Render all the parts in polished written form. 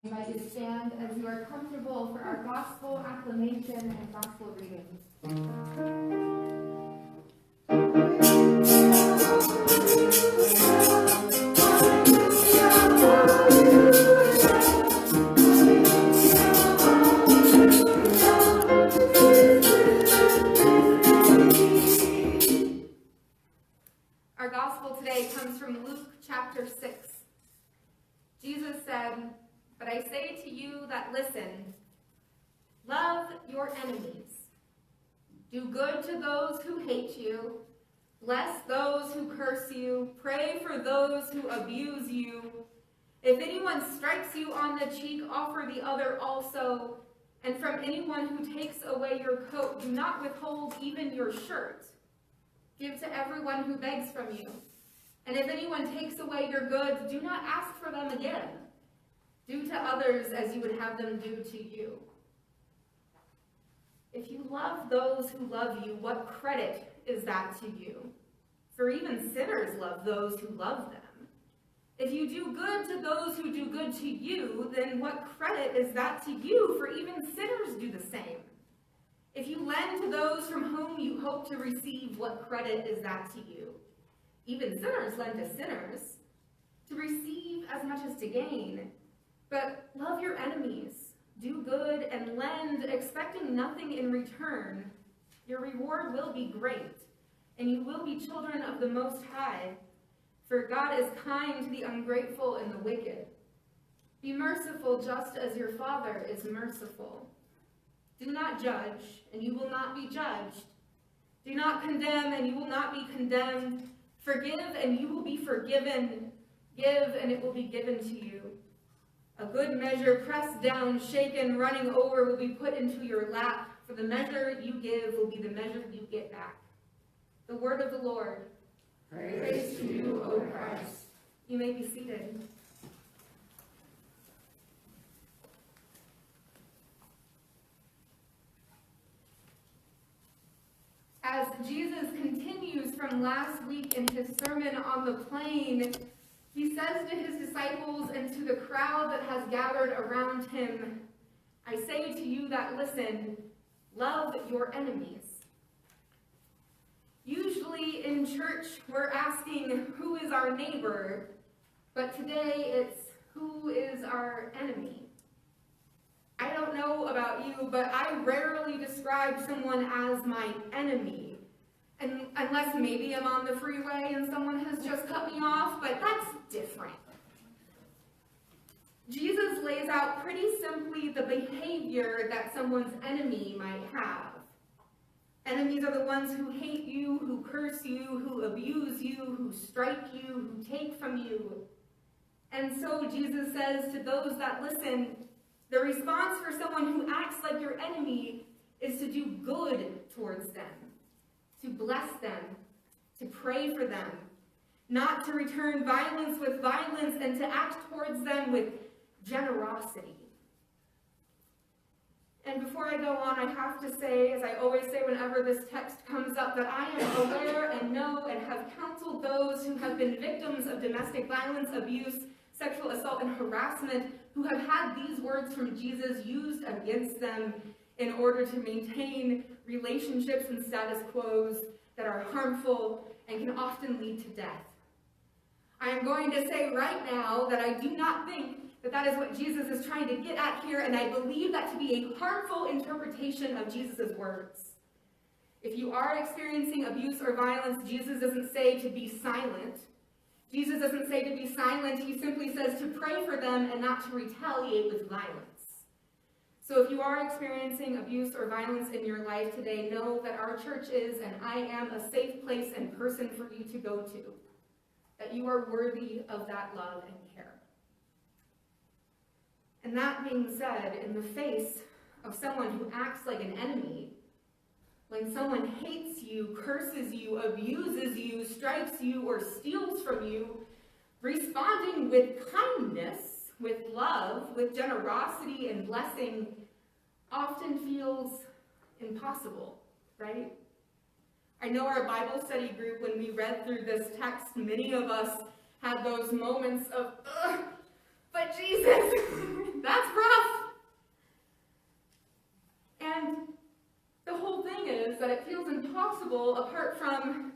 I invite you to stand as you are comfortable for our gospel acclamation and gospel readings. Our gospel today comes from Luke chapter 6. Jesus said, "But I say to you that listen, love your enemies. Do good to those who hate you. Bless those who curse you. Pray for those who abuse you. If anyone strikes you on the cheek, offer the other also. And from anyone who takes away your coat, do not withhold even your shirt. Give to everyone who begs from you. And if anyone takes away your goods, do not ask for them again. Do to others as you would have them do to you. If you love those who love you, what credit is that to you? For even sinners love those who love them. If you do good to those who do good to you, then what credit is that to you? For even sinners do the same. If you lend to those from whom you hope to receive, what credit is that to you? Even sinners lend to sinners, to receive as much as to gain. But love your enemies, do good and lend, expecting nothing in return. Your reward will be great, and you will be children of the Most High, for God is kind to the ungrateful and the wicked. Be merciful just as your Father is merciful. Do not judge, and you will not be judged. Do not condemn, and you will not be condemned. Forgive, and you will be forgiven. Give, and it will be given to you. A good measure, pressed down, shaken, running over, will be put into your lap. For the measure you give will be the measure you get back." The word of the Lord. Praise to you, O Christ. You may be seated. As Jesus continues from last week in his sermon on the plain, he says to his disciples and to the crowd that has gathered around him, "I say to you that listen, love your enemies." Usually in church, we're asking, who is our neighbor? But today it's, who is our enemy? I don't know about you, but I rarely describe someone as my enemy. And unless maybe I'm on the freeway and someone has just cut me off, but that's different. Jesus lays out pretty simply the behavior that someone's enemy might have. Enemies are the ones who hate you, who curse you, who abuse you, who strike you, who take from you. And so Jesus says to those that listen, the response for someone who acts like your enemy is to do good towards them, to bless them, to pray for them, not to return violence with violence, and to act towards them with generosity. And before I go on, I have to say, as I always say whenever this text comes up, that I am aware and know and have counseled those who have been victims of domestic violence, abuse, sexual assault, and harassment, who have had these words from Jesus used against them in order to maintain relationships and status quos that are harmful and can often lead to death. I am going to say right now that I do not think that that is what Jesus is trying to get at here, and I believe that to be a harmful interpretation of Jesus' words. If you are experiencing abuse or violence, Jesus doesn't say to be silent. Jesus doesn't say to be silent. He simply says to pray for them and not to retaliate with violence. So if you are experiencing abuse or violence in your life today, know that our church is, and I am, a safe place and person for you to go to, that you are worthy of that love and care. And that being said, in the face of someone who acts like an enemy, when someone hates you, curses you, abuses you, strikes you, or steals from you, responding with kindness, with love, with generosity and blessing often feels impossible, right? I know our Bible study group, when we read through this text, many of us had those moments of, ugh, but Jesus, that that it feels impossible apart from,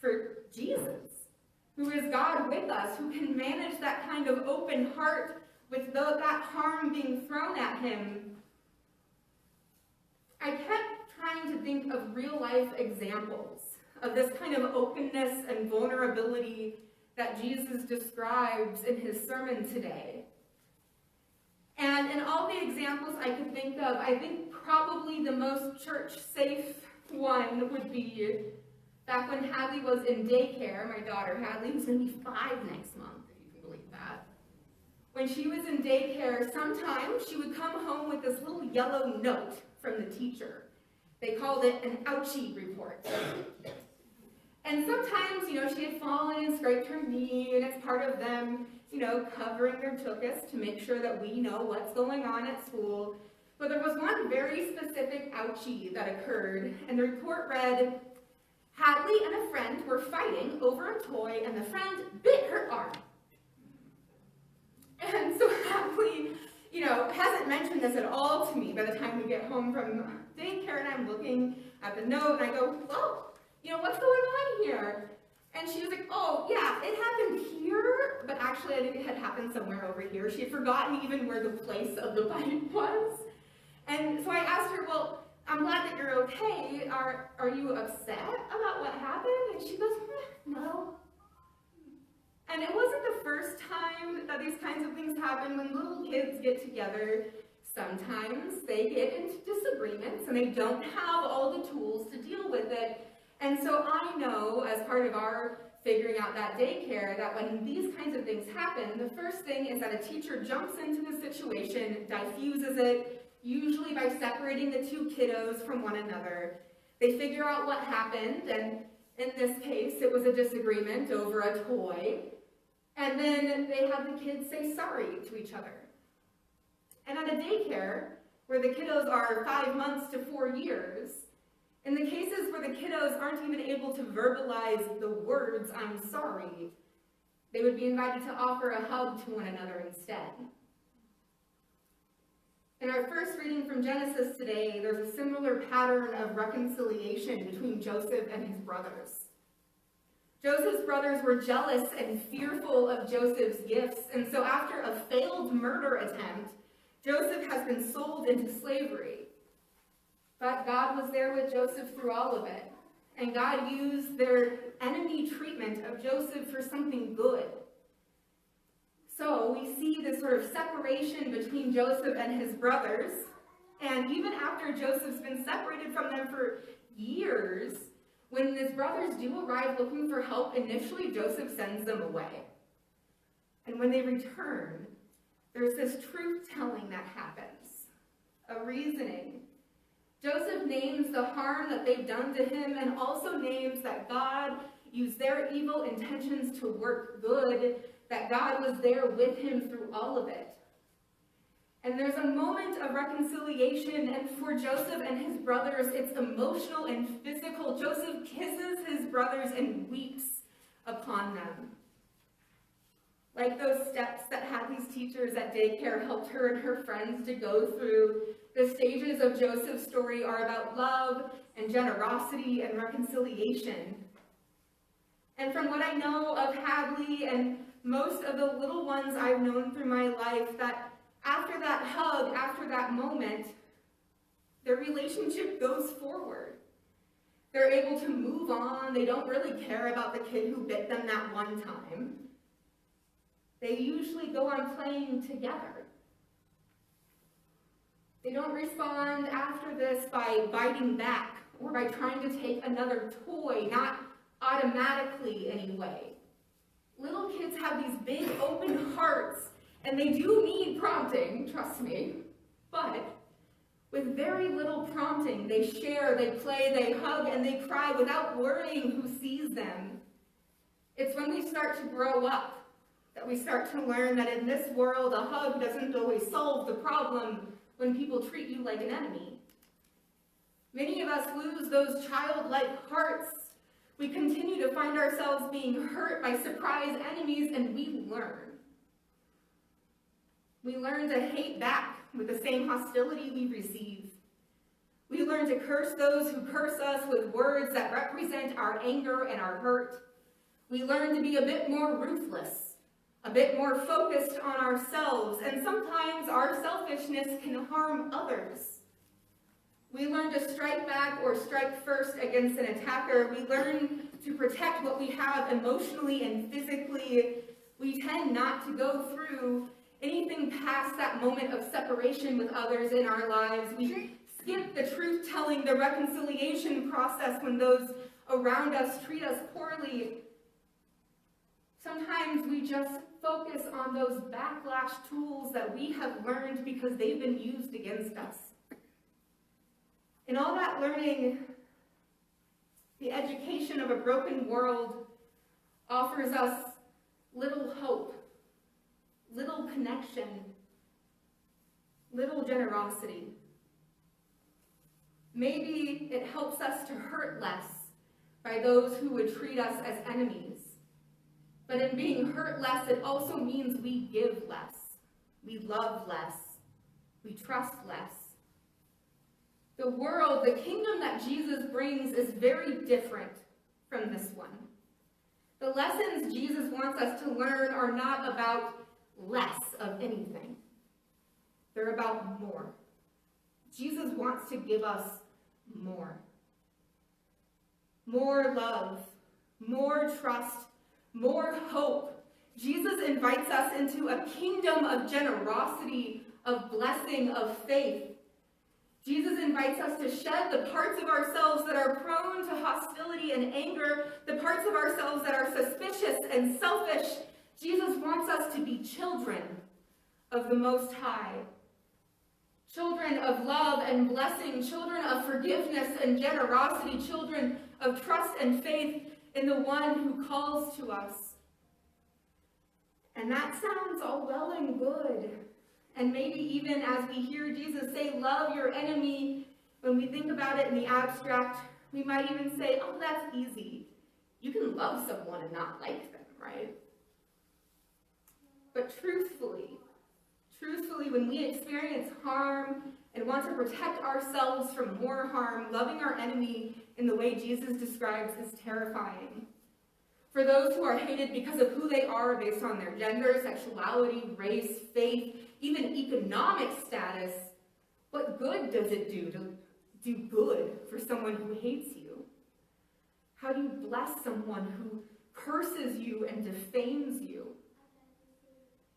for Jesus, who is God with us, who can manage that kind of open heart with that harm being thrown at him. I kept trying to think of real-life examples of this kind of openness and vulnerability that Jesus describes in his sermon today. And in all the examples I could think of, I think probably the most church-safe one would be back when Hadley was in daycare. My daughter Hadley, who's going to be 5 next month, if you can believe that. When she was in daycare, sometimes she would come home with this little yellow note from the teacher. They called it an ouchie report. And sometimes, she had fallen and scraped her knee, and it's part of them, covering their tuchus to make sure that we know what's going on at school. But there was one very specific ouchie that occurred, and the report read, Hadley and a friend were fighting over a toy, and the friend bit her arm. And so Hadley, hasn't mentioned this at all to me by the time we get home from daycare, and I'm looking at the note, and I go, well, what's going on here? And she was like, oh, yeah, it happened here, but actually it had happened somewhere over here. She had forgotten even where the place of the bite was. And so I asked her, well, I'm glad that you're okay. Are you upset about what happened? And she goes, no. And it wasn't the first time that these kinds of things happen. When little kids get together, sometimes they get into disagreements and they don't have all the tools to deal with it. And so I know, as part of our figuring out that daycare, that when these kinds of things happen, the first thing is that a teacher jumps into the situation, diffuses it, usually by separating the two kiddos from one another. They figure out what happened, and in this case, it was a disagreement over a toy. And then they have the kids say sorry to each other. And at a daycare, where the kiddos are 5 months to 4 years, in the cases where the kiddos aren't even able to verbalize the words, I'm sorry, they would be invited to offer a hug to one another instead. In our first reading from Genesis today, there's a similar pattern of reconciliation between Joseph and his brothers. Joseph's brothers were jealous and fearful of Joseph's gifts, and so after a failed murder attempt, Joseph has been sold into slavery. But God was there with Joseph through all of it, and God used their enemy treatment of Joseph for something good. So we see this sort of separation between Joseph and his brothers, and even after Joseph's been separated from them for years, when his brothers do arrive looking for help, initially Joseph sends them away. And when they return, there's this truth-telling that happens, a reasoning. Joseph names the harm that they've done to him and also names that God used their evil intentions to work good, that God was there with him through all of it. And there's a moment of reconciliation, and for Joseph and his brothers, it's emotional and physical. Joseph kisses his brothers and weeps upon them. Like those steps that Hadley's teachers at daycare helped her and her friends to go through, the stages of Joseph's story are about love and generosity and reconciliation. And from what I know of Hadley and most of the little ones I've known through my life, that after that hug, after that moment, their relationship goes forward. They're able to move on. They don't really care about the kid who bit them that one time. They usually go on playing together. They don't respond after this by biting back or by trying to take another toy, not automatically anyway. Little kids have these big open hearts, and they do need prompting, trust me, but with very little prompting, they share, they play, they hug, and they cry without worrying who sees them. It's when we start to grow up that we start to learn that in this world, a hug doesn't always solve the problem when people treat you like an enemy. Many of us lose those childlike hearts. We continue to find ourselves being hurt by surprise enemies, and we learn. We learn to hate back with the same hostility we receive. We learn to curse those who curse us with words that represent our anger and our hurt. We learn to be a bit more ruthless, a bit more focused on ourselves, and sometimes our selfishness can harm others. We learn to strike back or strike first against an attacker. We learn to protect what we have emotionally and physically. We tend not to go through anything past that moment of separation with others in our lives. We skip the truth-telling, the reconciliation process when those around us treat us poorly. Sometimes we just focus on those backlash tools that we have learned because they've been used against us. In all that learning, the education of a broken world offers us little hope, little connection, little generosity. Maybe it helps us to hurt less by those who would treat us as enemies. But in being hurt less, it also means we give less, we love less, we trust less. The world, the kingdom that Jesus brings is very different from this one. The lessons Jesus wants us to learn are not about less of anything. They're about more. Jesus wants to give us more. More love, more trust, more hope. Jesus invites us into a kingdom of generosity, of blessing, of faith. Jesus invites us to shed the parts of ourselves that are prone to hostility and anger, the parts of ourselves that are suspicious and selfish. Jesus wants us to be children of the Most High. Children of love and blessing, children of forgiveness and generosity, children of trust and faith in the one who calls to us. And that sounds all well and good. And maybe even as we hear Jesus say, love your enemy, when we think about it in the abstract, we might even say, oh, that's easy. You can love someone and not like them, right? But truthfully, when we experience harm and want to protect ourselves from more harm, loving our enemy in the way Jesus describes is terrifying. For those who are hated because of who they are based on their gender, sexuality, race, faith, even economic status, what good does it do to do good for someone who hates you? How do you bless someone who curses you and defames you?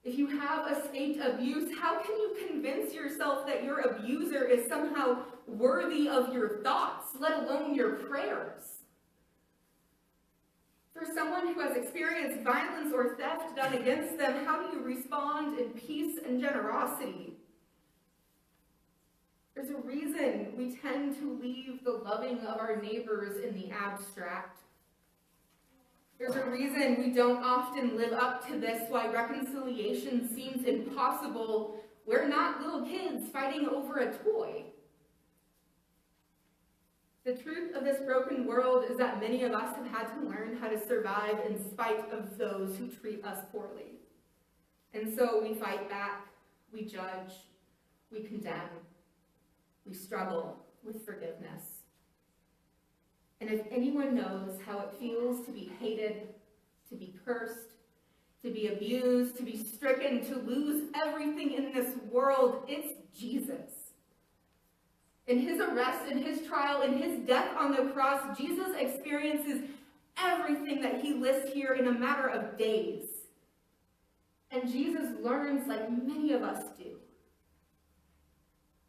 If you have escaped abuse, how can you convince yourself that your abuser is somehow worthy of your thoughts, let alone your prayers? For someone who has experienced violence or theft done against them, how do you respond in peace and generosity? There's a reason we tend to leave the loving of our neighbors in the abstract. There's a reason we don't often live up to this, why reconciliation seems impossible. We're not little kids fighting over a toy. The truth of this broken world is that many of us have had to learn how to survive in spite of those who treat us poorly. And so we fight back, we judge, we condemn, we struggle with forgiveness. And if anyone knows how it feels to be hated, to be cursed, to be abused, to be stricken, to lose everything in this world, it's Jesus. In his arrest, in his trial, in his death on the cross, Jesus experiences everything that he lists here in a matter of days. And Jesus learns like many of us do.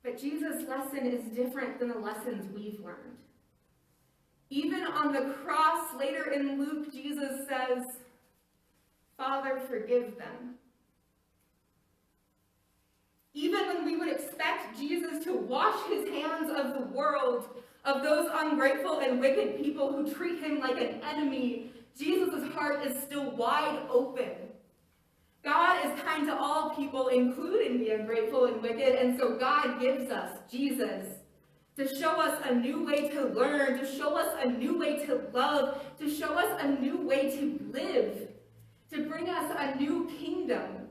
But Jesus' lesson is different than the lessons we've learned. Even on the cross, later in Luke, Jesus says, Father, forgive them. Even when we would expect Jesus to wash his hands of the world, of those ungrateful and wicked people who treat him like an enemy, Jesus' heart is still wide open. God is kind to all people, including the ungrateful and wicked, and so God gives us Jesus to show us a new way to learn, to show us a new way to love, to show us a new way to live, to bring us a new kingdom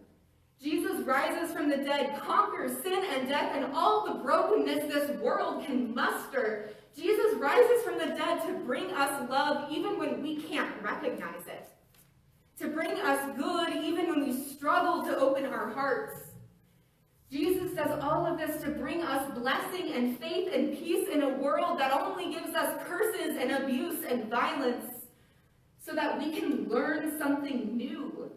Jesus rises from the dead, conquers sin and death and all the brokenness this world can muster. Jesus rises from the dead to bring us love even when we can't recognize it. To bring us good even when we struggle to open our hearts. Jesus does all of this to bring us blessing and faith and peace in a world that only gives us curses and abuse and violence, so that we can learn something new.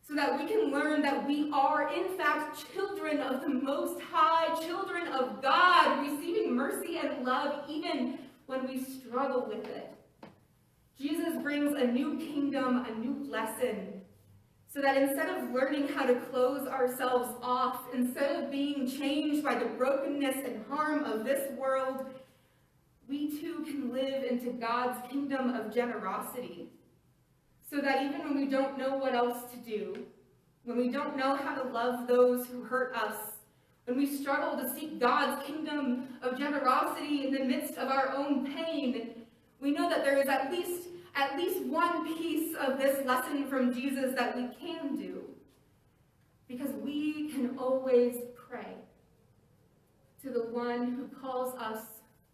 So that we can learn that we are, in fact, children of the Most High, children of God, receiving mercy and love even when we struggle with it. Jesus brings a new kingdom, a new lesson, so that instead of learning how to close ourselves off, instead of being changed by the brokenness and harm of this world, we too can live into God's kingdom of generosity. So that even when we don't know what else to do, when we don't know how to love those who hurt us, when we struggle to seek God's kingdom of generosity in the midst of our own pain, we know that there is at least one piece of this lesson from Jesus that we can do. Because we can always pray to the one who calls us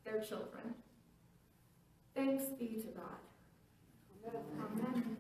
their children. Thanks be to God. Amen.